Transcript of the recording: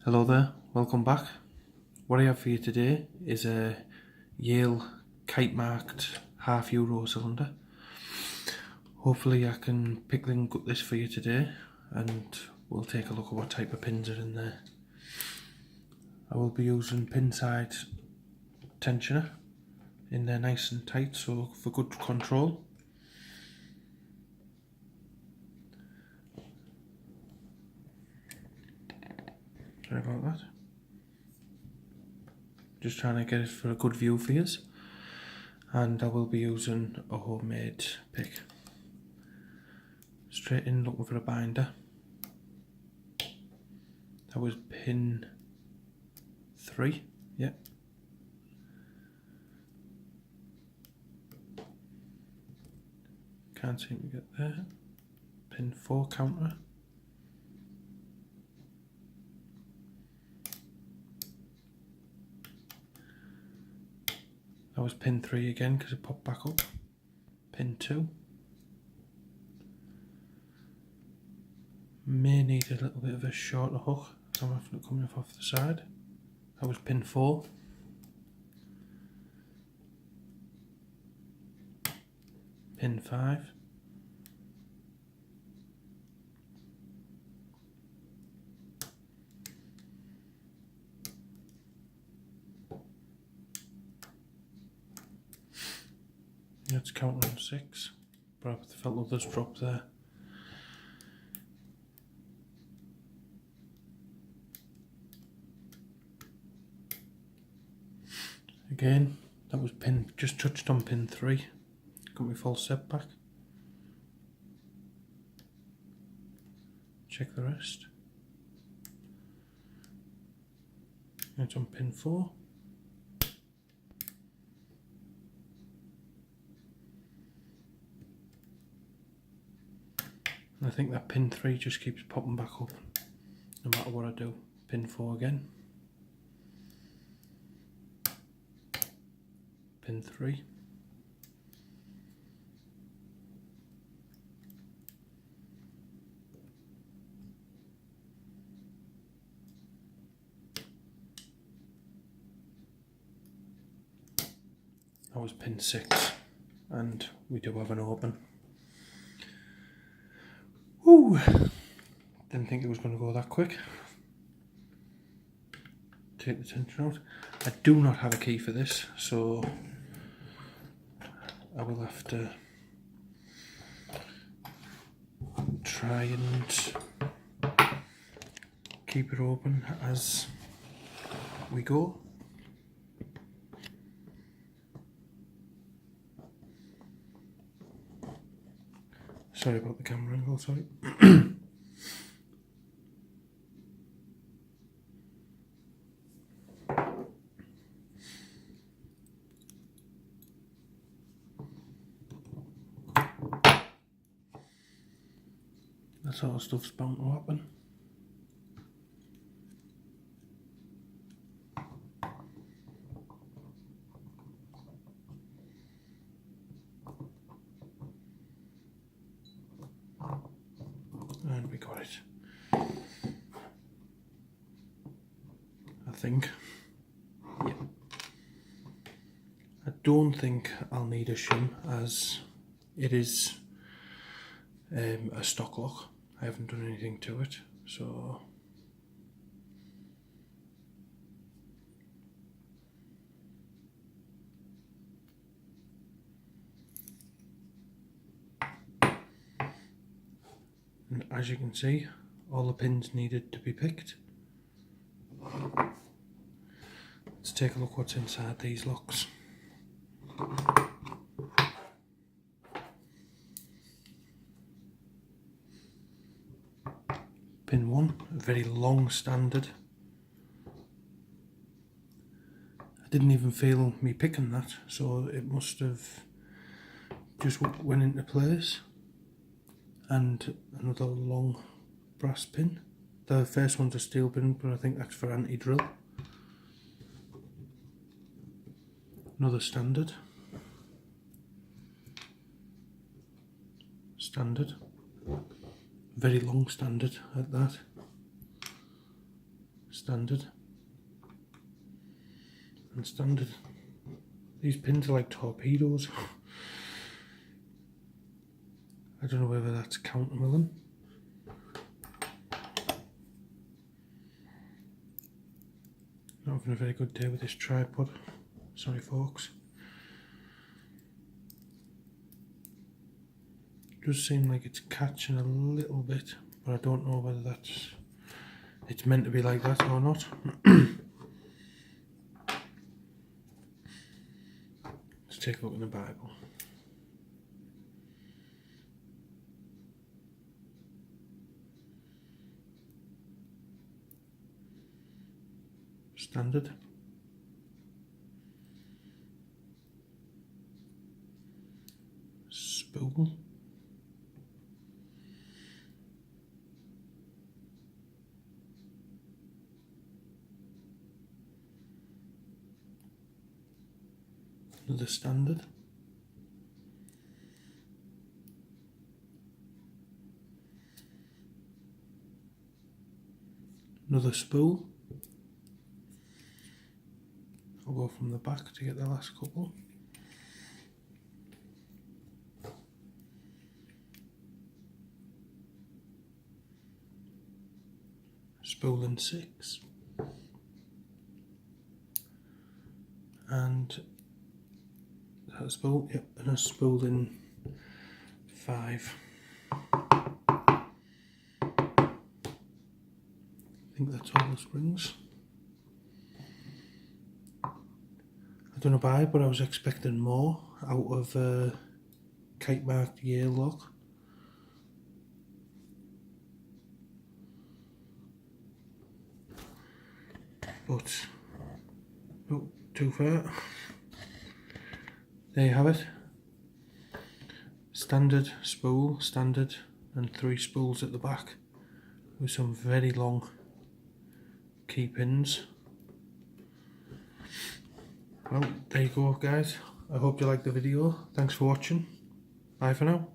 Hello there, welcome back. What I have for you today is a Yale kite-marked €1/2 cylinder. Hopefully I can pick and gut this for you today and we'll take a look at what type of pins are in there. I will be using pin side tensioner in there nice and tight, so for good control. Sorry about that. Just trying to get it for a good view for you. And I will be using a homemade pick. Straight in looking for a binder. That was pin 3, yep. Can't seem to get there. Pin 4 counter. That was pin 3 again because it popped back up. Pin 2. May need a little bit of a shorter hook, so I'm having it coming off the side. That was pin 4. Pin 5. Let's count on 6, but I felt others drop there. Again, that was pin, just touched on pin 3. Got my full step back. Check the rest. It's on pin 4. And I think that pin 3 just keeps popping back up no matter what I do. Pin 4 again. Pin 3. That was pin 6, and we do have an open. Ooh, didn't think it was going to go that quick. Take the tension out. I do not have a key for this, so I will have to try and keep it open as we go. Sorry about the camera angle, sorry. That sort of stuff's bound to happen. And we got it. I think. Yeah. I don't think I'll need a shim as it is a stock lock. I haven't done anything to it, so and as you can see, all the pins needed to be picked. Let's take a look what's inside these locks. Pin 1, a very long standard. I didn't even feel me picking that, so it must have just went into place. And another long brass pin. The first one's a steel pin, but I think that's for anti-drill. Another standard. Standard. Very long standard at that. standard, and standard. These pins are like torpedoes. I don't know whether that's countermilling. Not having a very good day with this tripod. Sorry folks. It does seem like it's catching a little bit, but I don't know whether it's meant to be like that or not. Let's take a look in the Bible. Standard. Spool. Another standard. Another spool. I'll go from the back to get the last couple. Spool in 6. And that spool, yep, and a spool in 5. I think that's all the springs. I don't know why, but I was expecting more out of kite-marked Yale lock. But, oh, too far. There you have it. Standard spool, standard, and 3 spools at the back with some very long key pins. Well, there you go guys. I hope you liked the video. Thanks for watching. Bye for now.